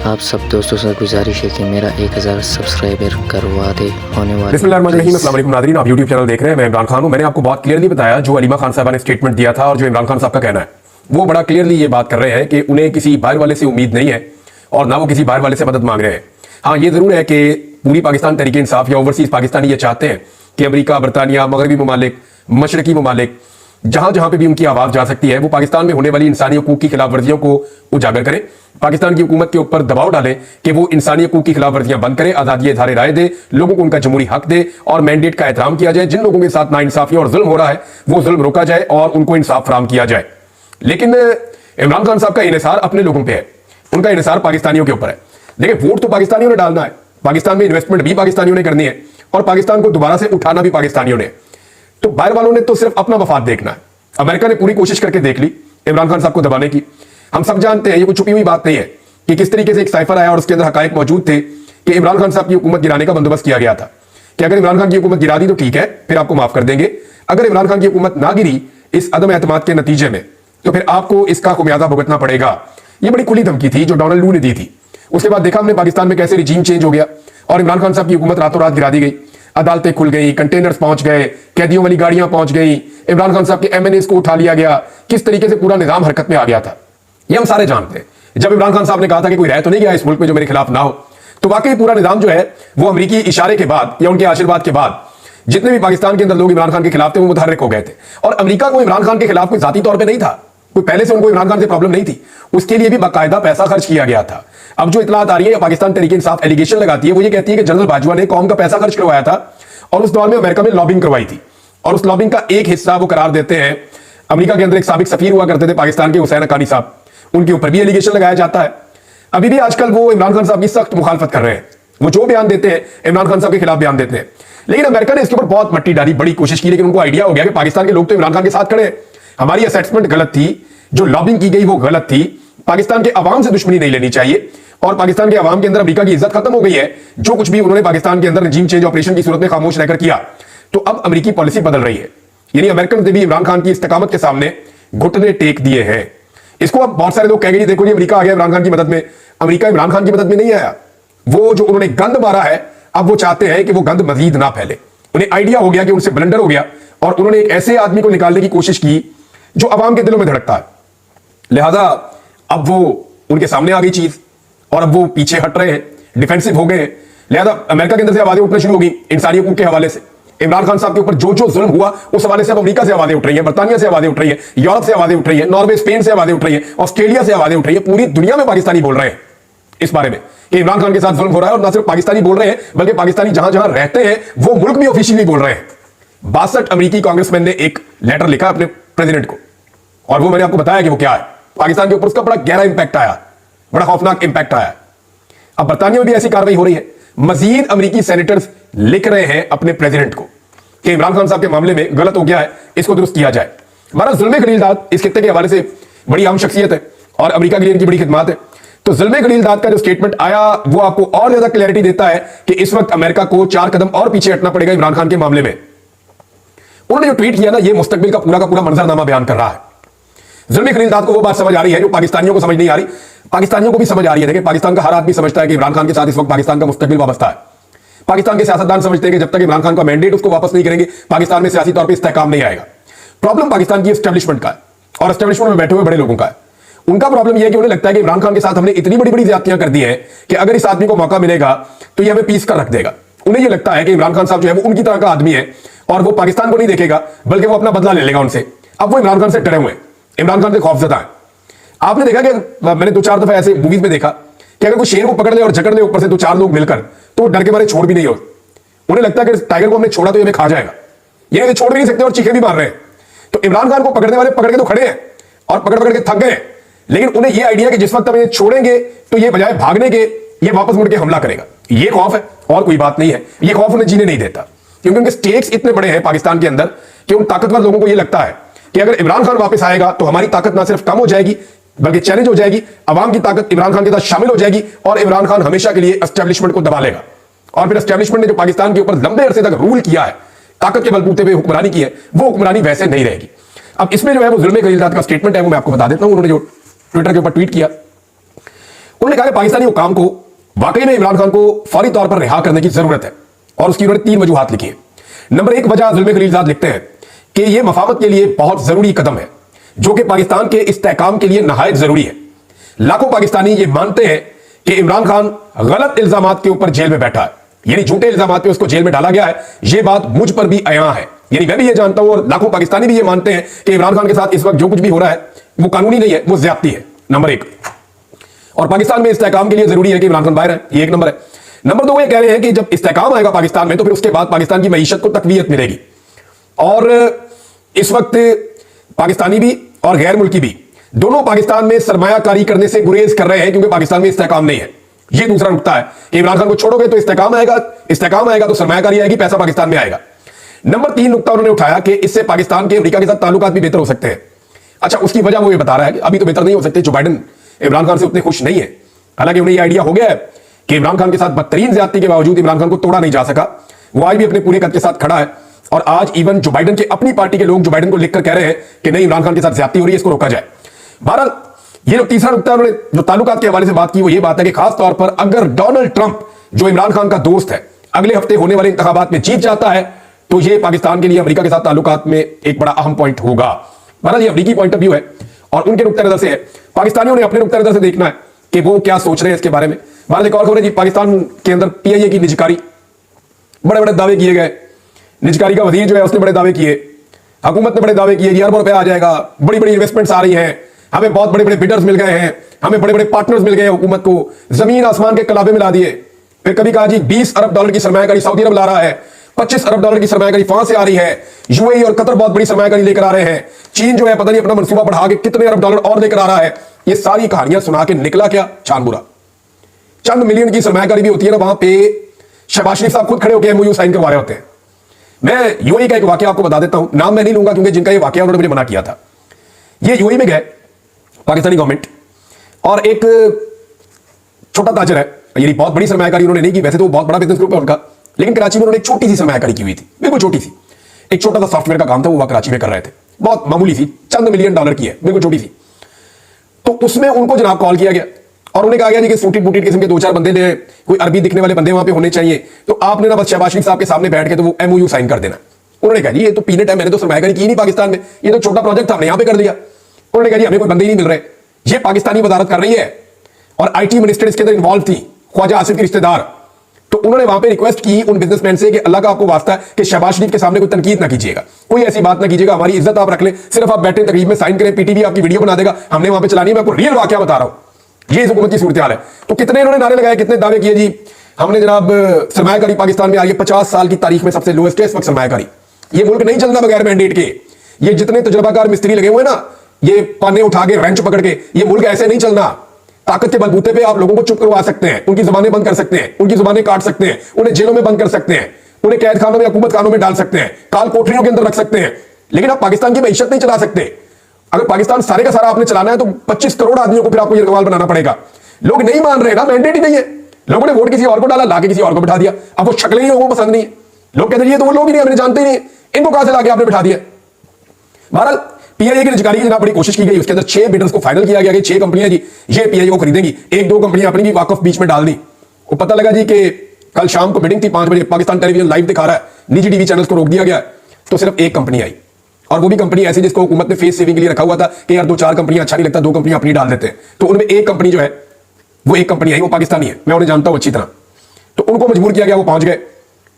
आप सब दोस्तों से गुजारिश है कि मेरा 1000 सब्सक्राइबर करवा दे होने वाले। बिस्मिल्लाहिर्रहमानिर्रहीम, अस्सलाम वालेकुम नाज़रीन, आप यूट्यूब चैनल देख रहे हैं। मैं इमरान खान हूं। मैंने आपको बहुत क्लियरली बताया जो अलीमा खान साहबा ने स्टेटमेंट दिया था और जो इमरान खान साहब का कहना है, वो बड़ा क्लियरली ये बात कर रहे हैं कि उन्हें किसी बाहर वाले से उम्मीद नहीं है और ना वो किसी बाहर वाले से मदद मांग रहे हैं। हाँ, ये जरूर है कि पूरी पाकिस्तान तहरीक इंसाफ या ओवरसीज पाकिस्तानी ये चाहते हैं कि अमेरिका, बरतानिया, मगरबी ममालिक, मशरकी ममालिक, जहां जहां पे भी उनकी आवाज जा सकती है, वो पाकिस्तान में होने वाली इंसानी हकूक की खिलाफ वर्जियों को उजागर करें, पाकिस्तान की हुकूमत के ऊपर दबाव डालें कि वो इंसानी हकूक की खिलाफ वर्जियां बंद करे, आजादी इज़हार राय दे, लोगों को उनका जमहूरी हक दे और मैंडेट का एहतराम किया जाए। जिन लोगों के साथ नाइंसाफी और जुल्म हो रहा है वो जुल्म रोका जाए और उनको इंसाफ फराहम किया जाए। लेकिन इमरान खान साहब का इन्हिसार अपने लोगों पर है, उनका इन्हिसार पाकिस्तानियों के ऊपर है। देखिए, वोट तो पाकिस्तानियों ने डालना है, पाकिस्तान में इन्वेस्टमेंट भी पाकिस्तानियों ने करनी है और पाकिस्तान को दोबारा से उठाना भी पाकिस्तानियों ने। तो बाहर वालों ने तो सिर्फ अपना मफाद देखना है। अमेरिका ने पूरी कोशिश करके देख ली इमरान खान साहब को दबाने की। हम सब जानते हैं, ये कोई छुपी हुई बात नहीं है कि किस तरीके से एक साइफर आया और उसके अंदर हकायक मौजूद थे कि इमरान खान साहब की हुकूमत गिराने का बंदोबस्त किया गया था कि अगर इमरान खान की हुकूमत गिरा दी तो ठीक है, फिर आपको माफ कर देंगे। अगर इमरान खान की हुकूमत ना गिरी इस अदम एतमाद के नतीजे में, तो फिर आपको इसका खुमियाजा भुगतना पड़ेगा। ये बड़ी खुली धमकी थी जो डोनाल्ड लू ने दी थी। उसके बाद देखा हमने पाकिस्तान में कैसे रिजीम चेंज हो गया और इमरान खान साहब की हुकूमत रातों रात गिरा दी गई। अदालतें खुल गई, कंटेनर्स पहुंच गए, कैदियों वाली गाड़ियां पहुंच गई, इमरान खान साहब के एमएनएस को उठा लिया गया, किस तरीके से पूरा निजाम हरकत में आ गया था, ये हम सारे जानते हैं। जब इमरान खान साहब ने कहा था कि कोई रह तो नहीं गया इस मुल्क में जो मेरे खिलाफ ना हो, तो वाकई पूरा निजाम जो है वो अमेरिकी इशारे के बाद या उनके आशीर्वाद के बाद जितने भी पाकिस्तान के अंदर लोग इमरान खान के खिलाफ थे वो मुतहर्रिक हो गए थे। और अमेरिका को इमरान खान के खिलाफ कोई जाती तौर पर नहीं था, कोई पहले से उनको इमरान खान से प्रॉब्लम नहीं थी, उसके लिए भी बाकायदा पैसा खर्च किया गया था। अब जो इतलात आ रही है, पाकिस्तान तहरीक इंसाफ एलिगेशन लगाती है, वो ये कहती है कि जनरल बाजवा ने कौम का पैसा खर्च करवाया था और उस दौर में अमेरिका में लॉबिंग करवाई थी और उस लॉबिंग का एक हिस्सा वो करार देते हैं। अमेरिका के अंदर एक साबिक सफीर हुआ करते थे पाकिस्तान के, हुसैन हक्कानी साहब, उनके ऊपर भी एलिगेशन लगाया जाता है। अभी भी आजकल वो इमरान खान साहब की सख्त मुखालफत कर रहे हैं, वो जो बयान देते हैं इमरान खान साहब के खिलाफ बयान देते हैं। लेकिन अमेरिका ने इसके ऊपर बहुत मट्टी डाली, बड़ी कोशिश की, लेकिन उनको आइडिया हो गया कि पाकिस्तान के लोग तो इमरान खान के साथ खड़े हैं, हमारी असेसमेंट गलत थी, जो लॉबिंग की गई वो गलत थी, पाकिस्तान के अवाम से दुश्मनी नहीं लेनी चाहिए और पाकिस्तान के अवाम के अंदर अमेरिका की इज्जत खत्म हो गई है। जो कुछ भी उन्होंने पाकिस्तान के अंदर रजीम चेंज ऑपरेशन की सूरत में खामोश रहकर किया, तो अब अमेरिकी पॉलिसी बदल रही है। यानी अमेरिकन ने भी इमरान खान की इस्तकामत के सामने घुटने टेक दिए हैं। इसको अब बहुत सारे लोग कहेंगे देखो जी अमेरिका आ गया इमरान खान की मदद में। अमेरिका इमरान खान की मदद में नहीं आया, वो जो उन्होंने गंद मारा है अब वो चाहते हैं कि वो गंद मजीद ना फैले। उन्हें आइडिया हो गया कि उनसे ब्लंडर हो गया और उन्होंने एक ऐसे आदमी को निकालने की कोशिश की जो अवाम के दिलों में धड़कता है। लिहाजा अब वो उनके सामने आ गई चीज और अब वो पीछे हट रहे हैं, डिफेंसिव हो गए हैं। लिहाजा अमेरिका के अंदर से आवाजें उठना शुरू हो गई इंसानी हकूक के हवाले से। इमरान खान साहब के ऊपर जो जो जुल्म हुआ उस हवाले से अब अमेरिका से आवाजें उठ रही हैं, बर्तानिया से आवाजें उठ रही हैं, यूरोप से आवाजें उठ रही हैं, नॉर्वे, स्पेन से आवाजें उठ रही हैं, ऑस्ट्रेलिया से आवाजें उठ रही हैं। पूरी दुनिया में पाकिस्तानी बोल रहे हैं इस बारे में कि इमरान खान के साथ जुल्म हो रहा है। और ना सिर्फ पाकिस्तानी बोल रहे हैं बल्कि पाकिस्तानी जहां जहां रहते हैं वो मुल्क भी ऑफिशियली बोल रहे हैं। 62 अमेरिकी कांग्रेसमैन ने एक लेटर लिखा अपने प्रेसिडेंट को और वो मैंने आपको बताया कि वो क्या है। पाकिस्तान के ऊपर उसका बड़ा गहरा इंपैक्ट आया, बड़ा खौफनाक इंपैक्ट आया। अब बर्तानिया में भी ऐसी कार्रवाई हो रही है। मजीद अमेरिकी सेनेटर्स लिख रहे हैं अपने प्रेसिडेंट को कि इमरान खान साहब के मामले में गलत हो गया है, इसको दुरुस्त किया जाए। हमारा जुल्मे खलीलदाद इस खित्ते के हवाले से बड़ी अहम शख्सियत है और अमेरिका के लिए इनकी बड़ी खिदमत है। तो जुल्मे खलीलदाद का जो स्टेटमेंट आया वो आपको और ज्यादा क्लैरिटी देता है कि इस वक्त अमेरिका को 4 कदम और पीछे हटना पड़ेगा इमरान खान के मामले में। उन्होंने जो ट्वीट किया ना, ये मुस्तकबिल का पूरा मंजरनामा बयान कर रहा है। जुल्मे खलीलदाद को वो बात समझ आ रही है जो पाकिस्तानियों को समझ नहीं आ रही, पाकिस्तानियों को भी समझ आ रही है। देखिए, पाकिस्तान का हर आदमी समझता है कि इमरान खान के साथ इस वक्त पाकिस्तान का मुस्तकबिल वाबस्ता है। पाकिस्तान के सियासतदान समझते हैं कि जब तक इमरान खान का मैंडेट उसको वापस नहीं करेंगे पाकिस्तान में सियासी तौर पर इस्तेहकाम नहीं आएगा। प्रॉब्लम पाकिस्तान की एस्टेब्लिशमेंट का है और एस्टेब्लिशमेंट में बैठे हुए बड़े लोगों का है। उनका प्रॉब्लम यह है कि उन्हें लगता है कि इमरान खान के साथ हमने इतनी बड़ी बड़ी ज्यादतियां कर दी हैं कि अगर इस आदमी को मौका मिलेगा तो ये हमें पीस कर रख देगा। उन्हें यह लगता है कि इमरान खान साहब जो है वो उनकी तरह का आदमी है और वो पाकिस्तान को नहीं देखेगा बल्कि वो अपना बदला ले लेगा उनसे। अब वो इमरान खान से डरे हुए हैं, इमरान खान से खौफजदा है। आपने देखा कि मैंने 2-4 दफा ऐसे मूवीज में देखा कि अगर कोई शेर को पकड़ ले और जकड़ ले ऊपर से 2-4 लोग मिलकर तो वो डर के मारे छोड़ भी नहीं हो। उन्हें लगता है कि टाइगर को हमने छोड़ा तो ये हमें खा जाएगा, ये छोड़ भी नहीं सकते और चीखे भी मार रहे हैं। तो इमरान खान को पकड़ने वाले पकड़ के तो खड़े हैं और पकड़ के थक गए, लेकिन उन्हें यह आइडिया कि जिस वक्त हम ये छोड़ेंगे तो ये बजाय भागने के ये वापस मुड़ के हमला करेगा। ये खौफ है और कोई बात नहीं है। ये खौफ उन्हें जीने नहीं देता क्योंकि उनके स्टेक्स इतने बड़े हैं पाकिस्तान के अंदर कि उन ताकतवर लोगों को यह लगता है कि अगर इमरान खान वापस आएगा तो हमारी ताकत ना सिर्फ कम हो जाएगी बल्कि चैलेंज हो जाएगी, अवाम की ताकत इमरान खान के साथ शामिल हो जाएगी और इमरान खान हमेशा के लिए एस्टेब्लिशमेंट को दबा लेगा। और फिर एस्टेब्लिशमेंट ने जो पाकिस्तान के ऊपर लंबे अरसे तक रूल किया है, ताकत के बलबूते पे हुक्मरानी की है, वो हुक्मरानी वैसे नहीं रहेगी। अब इसमें जो है वो जुल्मे खलीलदाद का स्टेटमेंट है, वो मैं आपको बता देता हूं। उन्होंने जो ट्विटर के ऊपर ट्वीट किया उन्होंने कहा कि पाकिस्तानी हुकाम को वाकई में इमरान खान को फौरी तौर पर रिहा करने की जरूरत है और उसकी उन्होंने 3 वजूहात लिखी है। नंबर 1 वजह जुल्म खलीलजाद लिखते हैं कि यह मफामत के लिए बहुत जरूरी कदम है जो कि पाकिस्तान के इस्तेहकाम के लिए नहायत जरूरी है। लाखों पाकिस्तानी ये मानते हैं कि इमरान खान गलत इल्जामात के ऊपर जेल में बैठा है, यानी झूठे इल्जामात पे उसको जेल में डाला गया है। यह बात मुझ पर भी अयां है, यानी मैं भी ये जानता हूं और लाखों पाकिस्तानी भी ये मानते हैं कि इमरान खान के साथ इस वक्त जो कुछ भी हो रहा है वो कानूनी नहीं है, वो ज्यादती है। नंबर 1। और पाकिस्तान में इस्तेहकाम के लिए जरूरी है कि इमरान खान बाहर है, ये 1 नंबर है। नंबर 2 वो ये कह रहे हैं कि जब इस्तेहकाम आएगा पाकिस्तान में तो फिर उसके बाद पाकिस्तान की मईशत को तकवीयत मिलेगी। और इस वक्त पाकिस्तानी भी और गैर मुल्की भी दोनों पाकिस्तान में सरमायाकारी करने से गुरेज कर रहे हैं क्योंकि पाकिस्तान में इस्तेहकाम नहीं है। यह दूसरा नुकता है कि इमरान खान को छोड़ोगे तो इस्तेहकाम आएगा तो सरमायाकारी आएगी, पैसा पाकिस्तान में आएगा। नंबर 3 नुकता उन्होंने उठाया कि इससे पाकिस्तान के अमेरिका के साथ ताल्लुकात भी बेहतर हो सकते हैं। अच्छा, उसकी वजह वो ये बता रहा है कि अभी तो बेहतर नहीं हो सकते, जो बाइडन इमरान खान से उतने खुश नहीं है। हालांकि उन्हें यह आइडिया हो गया है कि इमरान खान के साथ बदतरीन ज्यादती के बावजूद इमरान खान को तोड़ा नहीं जा सका। वो आज भी अपने पूरे कद के साथ खड़ा है और आज इवन जो बाइडन के अपनी पार्टी के लोग जो बाइडन को लिखकर कह रहे हैं कि नहीं, इमरान खान के साथ ज्यादती हो रही है, इसको रोका जाए। बहरहाल ये जो तीसरा नुकता उन्होंने जो ताल्लुकात के हवाले से बात की वो ये बात है कि खास तौर पर अगर डोनाल्ड ट्रंप जो इमरान खान का दोस्त है अगले हफ्ते होने वाले इंतखाबात में जीत जाता है तो ये पाकिस्तान के लिए अमेरिका के साथ ताल्लुकात में एक बड़ा अहम पॉइंट होगा। बहरहाल ये अमेरिकी पॉइंट ऑफ व्यू है और उनके नुक्ता नजर से है। पाकिस्तानियों ने अपने नुक्ता नजर से देखना है कि वो क्या सोच रहे हैं इसके बारे में। बहरहाल एक और खबर है जी, पाकिस्तान के अंदर पीआईए की निजकारी, बड़े बड़े दावे किए गए। निजकारी का वजीर जो है उसने बड़े दावे किए, हुकूमत ने बड़े दावे किए, अरबों रुपए आ जाएगा, बड़ी बड़ी इन्वेस्टमेंट्स आ रही हैं, हमें बहुत बड़े बड़े बिडर्स मिल गए हैं, हमें बड़े बड़े पार्टनर्स मिल गए, हुकूमत को जमीन आसमान के कलाबे में ला दिए। फिर कभी कहा जी 20 अरब डॉलर की सरमायाकारी सऊदी अरब ला रहा है, 25 अरब डॉलर की सरमायाकारी फ्रांस से आ रही है, यूएई और कतर बहुत बड़ी सरमायाकारी लेकर आ रहे हैं, चीन जो है पता नहीं अपना मंसूबा बढ़ा के कितने अरब डॉलर और लेकर आ रहा है। ये सारी कहानियां सुना के निकला क्या? छानबुरा। चंद मिलियन की सरमायाकारी भी होती है ना, वहां पे शहबाज शरीफ साहब खुद खड़े होकर एमओयू साइन करवा रहे होते हैं। मैं यूएई का एक वाकया आपको बता देता हूं, नाम मैं नहीं लूंगा क्योंकि जिनका ये वाकया उन्होंने मुझे मना किया था। ये यूएई में गए पाकिस्तानी गवर्नमेंट और एक छोटा ताजर है, यानी बहुत बड़ी सरमायाकारी उन्होंने नहीं की, वैसे तो बहुत बड़ा बिजनेस ग्रुप है उनका, लेकिन कराची में उन्होंने एक छोटी सी सरमायाकारी की हुई थी, बिल्कुल छोटी सी, एक छोटा सा सॉफ्टवेयर का काम था, वो कराची में कर रहे थे, बहुत मामूली सी, चंद मिलियन डॉलर की है, बिल्कुल छोटी सी। तो उसमें उनको जनाब कॉल किया गया और उन्हें कहा गया जी कि सूटेड बूटेड किस्म के 2-4 बंदे ने, कोई अरबी दिखने वाले बंदे वहां पे होने चाहिए, तो आपने ना बस शहबाज शरीफ साहब के सामने बैठ के तो वो एमओयू साइन कर देना। उन्होंने कहा जी ये तो पीनेट है, मैंने तो सरमायाकारी की नहीं पाकिस्तान में, ये तो छोटा प्रोजेक्ट था, हमने यहां पे कर दिया। उन्होंने कहा जी हमें कोई बंदे ही नहीं मिल रहे, ये पाकिस्तानी वजारत कर रही है और आईटी मिनिस्टर इसके अंदर इन्वॉल्व थी, ख्वाजा आसिफ की रिश्तेदार। तो उन्होंने वहां पे रिक्वेस्ट की उन बिजनेसमैन से कि अल्लाह का आपको वास्ता है कि शहबाज शरीफ के सामने कोई तनकीद ना कीजिएगा, कोई ऐसी बात ना कीजिएगा, हमारी इज्जत आप रख ले, सिर्फ आप बैठे तकरीब में साइन करें, पीटीवी आपकी वीडियो बना देगा, हमने वहां पे चलानी है। मैं आपको रियल वाकया बता रहा हूं, ये इस हुकूमत की सूरत हाल है। तो कितने इन्होंने नारे लगाए, कितने दावे किए जी हमने जनाब सरमायाकारी पाकिस्तान में आई है, 50 साल की तारीख में सबसे लोएस्ट है इस वक्त सरमायाकारी, ये मुल्क नहीं चलना बगैर मैंडेट के, ये जितने तजुर्बाकार मिस्त्री लगे हुए ना, ये पाने उठा के रेंच पकड़ के, ये मुल्क ऐसे नहीं चलना। ताकत के बलबूते पे आप लोगों को चुप करवा सकते हैं, उनकी जुबानें बंद कर सकते हैं, उनकी जुबानें काट सकते हैं, उन्हें जेलों में बंद कर सकते हैं, उन्हें कैद खानों में, हुकूमत खानों में डाल सकते हैं, काल कोठरियों के अंदर रख सकते हैं, लेकिन आप पाकिस्तान की मईशत नहीं चला सकते। अगर पाकिस्तान सारे का सारा आपने चलाना है तो 25 करोड़ आदमियों को फिर आपको यरगवाल बनाना पड़ेगा। लोग नहीं मान रहे ना, मैंडेट ही नहीं है, लोगों ने वोट किसी और को डाला, लाके किसी और को बिठा दिया। अब वो शक्लें ही लोगों को पसंद नहीं है, लोग कहते हैं ये तो वो लोग ही नहीं, हमने जानते ही नहीं, इनको कहां से लाके आपने बिठा दिया। बहरहाल पीआईए की निजकारी की जनाब बड़ी कोशिश की गई, उसके अंदर 6 बिडर्स को फाइनल किया गया कि 6 कंपनियां जी ये पीआईए को खरीदेंगी, 1-2 कंपनियां अपनी भी वाकफ बीच में डाल दी। वो पता लगा जी कि कल शाम को मीटिंग थी 5 बजे, पाकिस्तान टेलीविजन लाइव दिखा रहा है, निजी टीवी चैनल्स को रोक दिया गया, तो सिर्फ 1 कंपनी आई, और वो भी कंपनी ऐसी जिसको हुकूमत ने फेस सेविंग के लिए रखा हुआ था कि यार 2-4 कंपनियां अच्छा नहीं लगता, 2 कंपनियां अपनी डाल देते हैं। तो उनमें 1 कंपनी जो है वो 1 कंपनी आई, वो पाकिस्तानी है, मैं उन्हें जानता हूं अच्छी तरह। तो उनको मजबूर किया गया, वो पहुंच गए।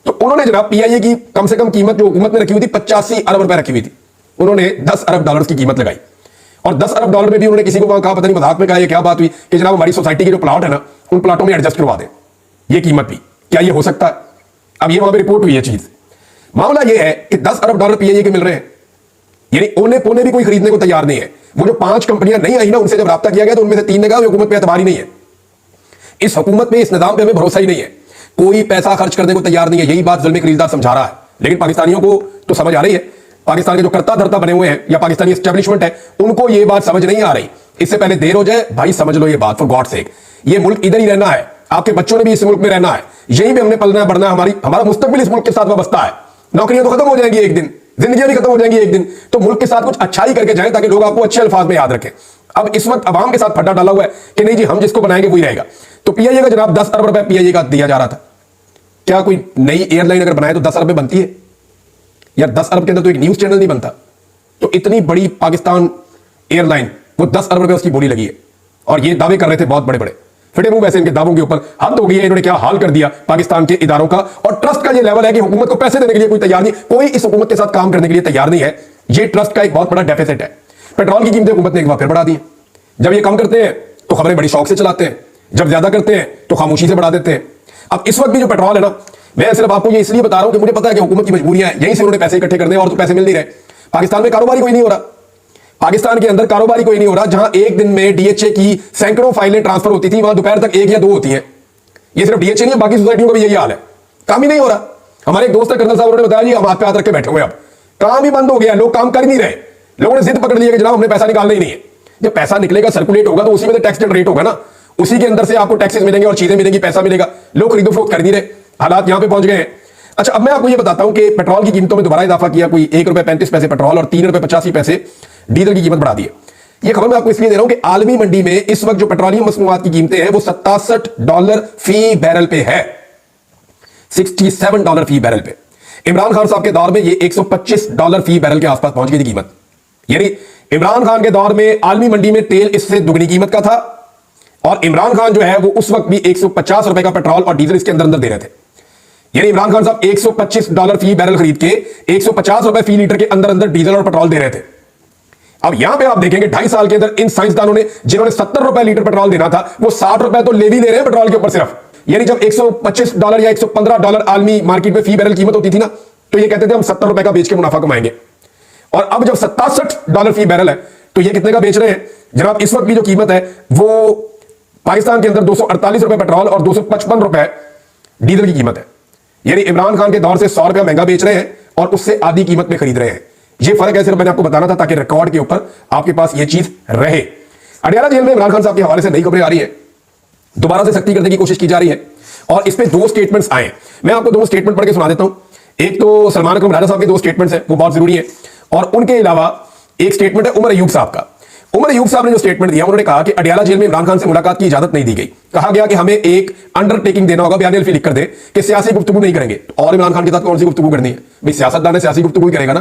तो उन्होंने जनाब पीआईए की कम से कम कीमत जो हुकूमत ने रखी हुई थी 85 अरब रुपए रखी हुई थी, उन्होंने 10 अरब डॉलर की कीमत लगाई। और 10 अरब डॉलर में भी उन्होंने किसी को वहां कहा, पता नहीं मजाक में कहा, ये क्या बात हुई कि जनाब हमारी सोसाइटी के जो प्लॉट है ना, उन प्लॉटों में एडजस्ट करवा दें ये कीमत भी। क्या ये हो सकता है? अब ये वहां पर रिपोर्ट हुई है चीज। मामला ये है कि 10 अरब डॉलर पीआईए के मिल रहे हैं, यानी ओने पोने भी कोई खरीदने को तैयार नहीं है। वो जो 5 कंपनियां नहीं आई ना, उनसे जब राब्ता किया गया तो उनमें से 3 ने कहा हुकूमत पे एतबार ही नहीं है, इस हुकूमत में, इस निजाम पे हमें भरोसा ही नहीं है, कोई पैसा खर्च करने को तैयार नहीं है। यही बात जुल्म खलीलजाद समझा रहा है, लेकिन पाकिस्तानियों को तो समझ आ रही है, पाकिस्तान के जो करता धरता बने हुए हैं या पाकिस्तानी एस्टेब्लिशमेंट है, उनको ये बात समझ नहीं आ रही। इससे पहले देर हो जाए भाई, समझ लो ये बात, फॉर गॉड सेक, ये मुल्क इधर ही रहना है, आपके बच्चों ने भी इस मुल्क में रहना है, यहीं पे हमने पलना है बढ़ना है, हमारा मुस्तकबिल इस मुल्क के साथ वाबस्ता है। नौकरियां तो खत्म हो जाएंगी एक दिन, जिंदगियां भी खत्म हो जाएंगी एक दिन, तो मुल्क के साथ कुछ अच्छाई करके जाएं ताकि लोग आपको अच्छे अल्फाज में याद रखें। अब इस वक्त अवाम के साथ फड्डा डाला हुआ है कि नहीं जी हम जिसको बनाएंगे वही रहेगा। तो पीआईए का जनाब 10 अरब रुपए पीआईए का दिया जा रहा था। क्या कोई नई एयरलाइन अगर बनाए तो 10 अरब में बनती है यार? 10 अरब के अंदर तो एक न्यूज चैनल नहीं बनता। तो इतनी बड़ी पाकिस्तान एयरलाइन, वो 10 अरब रुपए उसकी बोली लगी है और ये दावे कर रहे थे बहुत बड़े बड़े। फिटे मुंह वैसे इनके दावों के ऊपर हद हो गई है। इन्होंने क्या हाल कर दिया पाकिस्तान के इदारों का। और ट्रस्ट का ये लेवल है कि हुकूमत को पैसे देने के लिए कोई तैयार नहीं, कोई इस हुकूमत के साथ काम करने के लिए तैयार नहीं है। ये ट्रस्ट का एक बहुत बड़ा डेफिसिट है। पेट्रोल की कीमतें हुकूमत ने एक बार फिर बढ़ा दी है। जब ये कम करते हैं तो खबरें बड़ी शौक से चलाते हैं, जब ज्यादा करते हैं तो खामोशी से बढ़ा देते हैं। अब इस वक्त भी जो पेट्रोल है ना, मैं सिर्फ आपको ये इसलिए बता रहा हूं कि मुझे पता है कि हुकूमत की मजबूरियां हैं, यहीं से उन्होंने पैसे इकट्ठे करने और तो पैसे मिल नहीं रहे। पाकिस्तान में कारोबारी कोई नहीं हो रहा, पाकिस्तान के अंदर कारोबारी कोई नहीं हो रहा। जहां एक दिन में डीएचए की सैकड़ों फाइलें ट्रांसफर होती थी, वहां दोपहर तक 1 या 2 होती हैं। ये सिर्फ डीएचए नहीं है, बाकी सोसाइटियों का भी यही हाल है। काम ही नहीं हो रहा। हमारे एक दोस्त है कर्नल साहब, उन्होंने बताया जी हम हाथ पे हाथ रख के बैठे हुए, अब काम ही बंद हो गया, लोग काम कर ही नहीं रहे। लोगों ने जिद पकड़ लिया कि जनाब हमने पैसा निकालना ही नहीं है। जब पैसा निकलेगा, सर्कुलेट होगा, तो उसी में टैक्स जनरेट होगा ना, उसी के अंदर से आपको टैक्सेस मिलेंगे और चीजें मिलेंगी, पैसा मिलेगा। लोग खरीदो फरोख्त कर नहीं रहे, हालात यहां पे पहुंच गए हैं। अच्छा, अब मैं आपको ये बताता हूं कि पेट्रोल की कीमतों में दोबारा इजाफा किया, कोई 1 रुपए 35 पैसे पेट्रोल और 3 रुपए 85 पैसे डीजल की कीमत बढ़ा दी है। ये खबर मैं आपको इसलिए दे रहा हूं कि आलमी मंडी में इस वक्त जो पेट्रोलियम मसनूआत की कीमतें हैं वो $67 फी बैरल पे है, $67 फी बैरल पे। इमरान खान साहब के दौर में ये $125 फी बैरल के आसपास पहुंच गई थी कीमत। यानी इमरान खान के दौर में आलमी मंडी में तेल इससे दुगनी कीमत का था और इमरान खान जो है वो उस वक्त भी $150 का पेट्रोल और डीजल इसके अंदर अंदर दे रहे थे। यानी इमरान खान साहब $125 फी बैरल खरीद के $150 फी लीटर के अंदर अंदर डीजल और पेट्रोल दे रहे थे। अब यहां पे आप देखेंगे 2.5 साल के अंदर इन साइंसदानों ने, जिन्होंने ₹70 लीटर पेट्रोल देना था, वो ₹60 तो ले भी ले रहे हैं पेट्रोल के ऊपर सिर्फ। यानी जब $125 या $115 आलमी मार्केट में फी बैरल कीमत होती थी ना, तो ये कहते थे हम ₹70 का बेच के मुनाफा कमाएंगे। और अब जब $67 फी बैरल है तो ये कितने का बेच रहे हैं जनाब? इस वक्त की जो कीमत है वो पाकिस्तान के अंदर ₹248 पेट्रोल और ₹255 डीजल की कीमत है। यानी इमरान खान के दौर से ₹100 महंगा बेच रहे हैं और उससे आधी कीमत में खरीद रहे हैं। ये फर्क है, सिर्फ मैंने आपको बताना था ताकि रिकॉर्ड के ऊपर आपके पास ये चीज रहे। अडयाला जेल में इमरान खान साहब के हवाले से नई खबरें आ रही है, दोबारा से सख्ती करने की कोशिश की जा रही है और इस पे 2 स्टेटमेंट्स आए। मैं आपको 2 स्टेटमेंट पढ़ के सुना देता हूं। एक तो सलमान अकरम राजा साहब के 2 स्टेटमेंट्स हैं, वो बहुत जरूरी है। और उनके अलावा एक स्टेटमेंट है उमर अयूब साहब का। उमर अयूब साहब ने जो स्टेटमेंट दिया, उन्होंने कहा कि अडयाला जेल में इमरान खान से मुलाकात की इजाजत नहीं दी गई। कहा गया कि हमें एक अंडरटेकिंग देना होगा, बयान लिख कर दे कि सियासी गुफ्तगू नहीं करेंगे। और इमरान खान के साथ कौन सी गुफ्तगू करनी है भाई? सियासतदान है, सियासी गुफ्तगू ही करेगा ना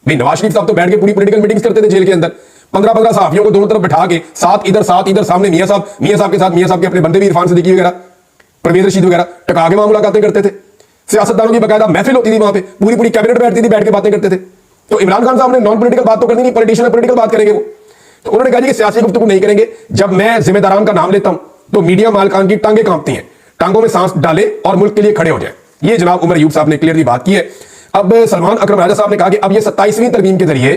भाई। नवाज शरीफ साहब तो बैठ के पूरी पॉलिटिकल मीटिंग्स करते थे जेल के अंदर, 15-15 सहाफियों को दोनों तरफ बैठा के, साथ इधर सामने मियां साहब के साथ मियां साहब के अपने बंदे भी, इरफान सिद्दीकी वगैरह, परवेज रशीद वगैरह, टका के वहां मुलाकातें करते थे। सियासतदानों की बकायदा महफिल होती थी वहां पे, पूरी कैबिनेट बैठती थी, बैठ के बातें करते थे। तो इमरान खान साहब ने नॉन पॉलिटिकल बात तो करनी नहीं, पॉलिटिशियन पॉलिटिकल बात करेंगे वो। तो उन्होंने कहा कि सियासी गुफ्तगू नहीं करेंगे। जब मैं जिम्मेदारान का नाम लेता हूं तो मीडिया मालकान की टांगे कांपती हैं, टांगों में सांस डाले और मुल्क के लिए खड़े हो जाए। ये जनाब उमर अयूब साहब ने क्लियरली बात की है। अब सलमान अकरम राजा साहब ने कहा कि अब ये 27वीं तरमीम के जरिए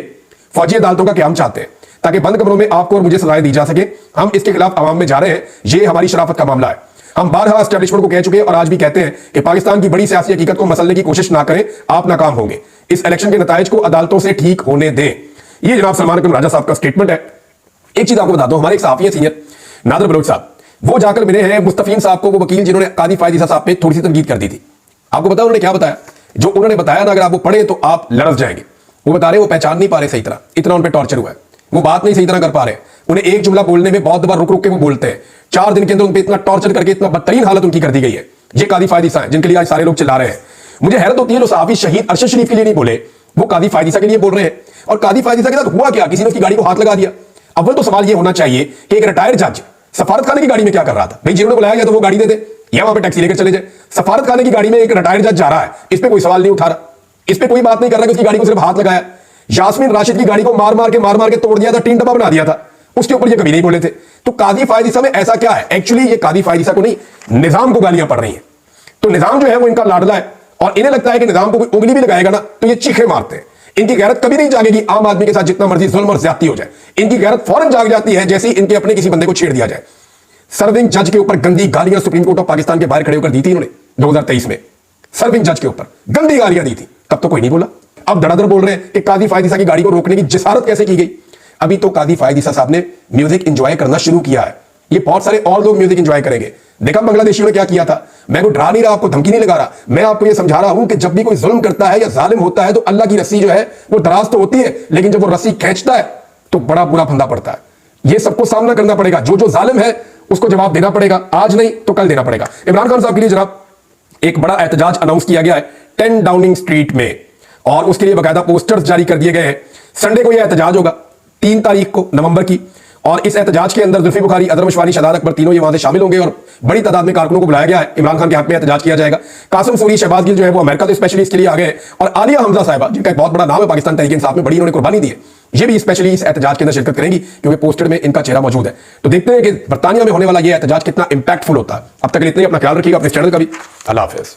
फौजी अदालतों का क्याम चाहते हैं ताकि बंद कमरों में आपको और मुझे सजाएं दी जा सके। हम इसके खिलाफ आवाम में जा रहे हैं, ये हमारी शराफत का मामला है। हम बारहा एस्टेब्लिशमेंट को कह चुके हैं और आज भी कहते हैं कि पाकिस्तान की बड़ी सियासी हकीकत को मसलने की कोशिश ना करें, आप नाकाम होंगे। इस इलेक्शन के नताइज को अदालतों से ठीक होने दें। ये जनाब सलमान अकरम राजा साहब का स्टेटमेंट है। एक चीज आपको बता दो, हमारे एक साफी है सीनियर नादर बलोच साहब, वो जाकर मिले हैं मुस्तफीन साहब को, वो वकील जिन्होंने कादी फायद ईसा साहब पे थोड़ी सी तनकीद कर दी थी। आपको पता उन्होंने क्या बताया? जो उन्होंने बताया ना, अगर आप वो पढ़े तो आप लड़स जाएंगे। वो बता रहे वो पहचान नहीं पा रहे सही तरह, इतना उन पर टॉर्चर हुआ है, वो बात नहीं सही तरह कर पा रहे। उन्हें एक जुमला बोलने में बहुत बार रुक रुक के वो बोलते हैं। 4 दिन के अंदर उन पर इतना टॉर्चर करके इतना बदतरीन हालत उनकी कर दी गई है। ये कादी फायद ईसा है जिनके लिए आज सारे लोग चिल्ला रहे हैं। मुझे हैरत होती है जो साहबी शहीद अरशद शरीफ के लिए नहीं बोले, वो कादी फायद ईसा के लिए बोल रहे हैं। और कादी फायद ईसा के साथ हुआ क्या? किसी ने उसकी गाड़ी को हाथ लगा दिया। अव्वल तो सवाल यह होना चाहिए कि एक रिटायर्ड जज सफारत खाने की गाड़ी में क्या कर रहा था? भाई जिन्होंने बुलाया गया तो वो गाड़ी दे दे या वहां पे टैक्सी लेकर चले जाए। सफारत खाने की गाड़ी में एक रिटायर्ड जज जा रहा है, इस पे कोई सवाल नहीं उठा रहा, इस पे कोई बात नहीं कर रहा कि उसकी गाड़ी को सिर्फ हाथ लगाया। यास्मीन राशिद की गाड़ी को मार मार के तोड़ दिया था, टीन डब्बा बना दिया था, उसके ऊपर ये कभी नहीं बोले थे। तो कादी फायद ईसा में ऐसा क्या है? एक्चुअली ये कादी फायद ईसा को नहीं, निजाम को गालियां पड़ रही हैं। तो निजाम जो है वो इनका लाडला है और इन्हें लगता है कि निजाम को कोई उंगली भी लगाएगा ना तो ये चीखे मारते हैं। इनकी गैरत कभी नहीं जागेगी आम आदमी के साथ जितना मर्जी जुल्म और ज्यादती हो जाए। इनकी गैरत फौरन जाग जाती है जैसे इनके अपने किसी बंदे को छेड़ दिया जाए। सर्विंग जज के ऊपर गंदी गालियां सुप्रीम कोर्ट ऑफ पाकिस्तान के बाहर खड़े होकर दी थी इन्होंने 2023 में। सर्विंग जज के ऊपर गंदी गालियां दी थी, तब तो कोई नहीं बोला। अब धड़ाधड़ बोल रहे हैं कि कादी फायद ईसा की गाड़ी को रोकने की जिसारत कैसे की गई। अभी तो कादी फायद ईसा साहब ने म्यूजिक एंजॉय करना शुरू किया है। ये बहुत सारे और लोग म्यूजिक एंजॉय करेंगे। देखा बांग्लादेशियों ने क्या किया था? मैं को डरा नहीं रहा, आपको धमकी नहीं लगा रहा, मैं आपको ये समझा रहा हूं कि जब भी कोई जुल्म करता है या जालिम होता है तो अल्लाह की रस्सी जो है वो दराज तो होती है, लेकिन जब वो रस्सी खींचता है तो बड़ा बुरा फंदा पड़ता है। ये सबको सामना करना पड़ेगा। जो जो जालिम है उसको जवाब देना पड़ेगा, आज नहीं तो कल देना पड़ेगा। इमरान खान साहब के लिए जनाब एक बड़ा एहतजाज अनाउंस किया गया है 10 डाउनिंग स्ट्रीट में, और उसके लिए बाकायदा पोस्टर्स जारी कर दिए गए हैं। संडे को यह एहतजाज होगा 3 तारीख को नवंबर की, और इस एहतजाज के अंदर जुल्फी बुखारी, अदर मशवानी, शहजाद अकबर तीनों ये वहां से शामिल होंगे और बड़ी तादाद में कारकुनों को बुलाया गया है। इमरान खान के हक में एहतजाज किया जाएगा। कासिम सूरी, शहबाज गिल जो है वो अमेरिका से स्पेशली इसके लिए आ गए हैं, और आलिया हमजा साहिबा जिनका एक बहुत बड़ा नाम है पाकिस्तान तहरीक इंसाफ में, बड़ी इन्होंने कुर्बानी दी है, ये भी स्पेशली इस एहतजाज के अंदर शिरकत करेंगी क्योंकि पोस्टर में इनका चेहरा मौजूद है। तो देखते हैं कि बर्तानिया में होने वाला यह एहतजाज कितना इंपैक्टफुल होता है। अब तक के लिए इतना ही, अपना ख्याल रखिएगा, अपने चैनल का भी। अल्लाह हाफिज।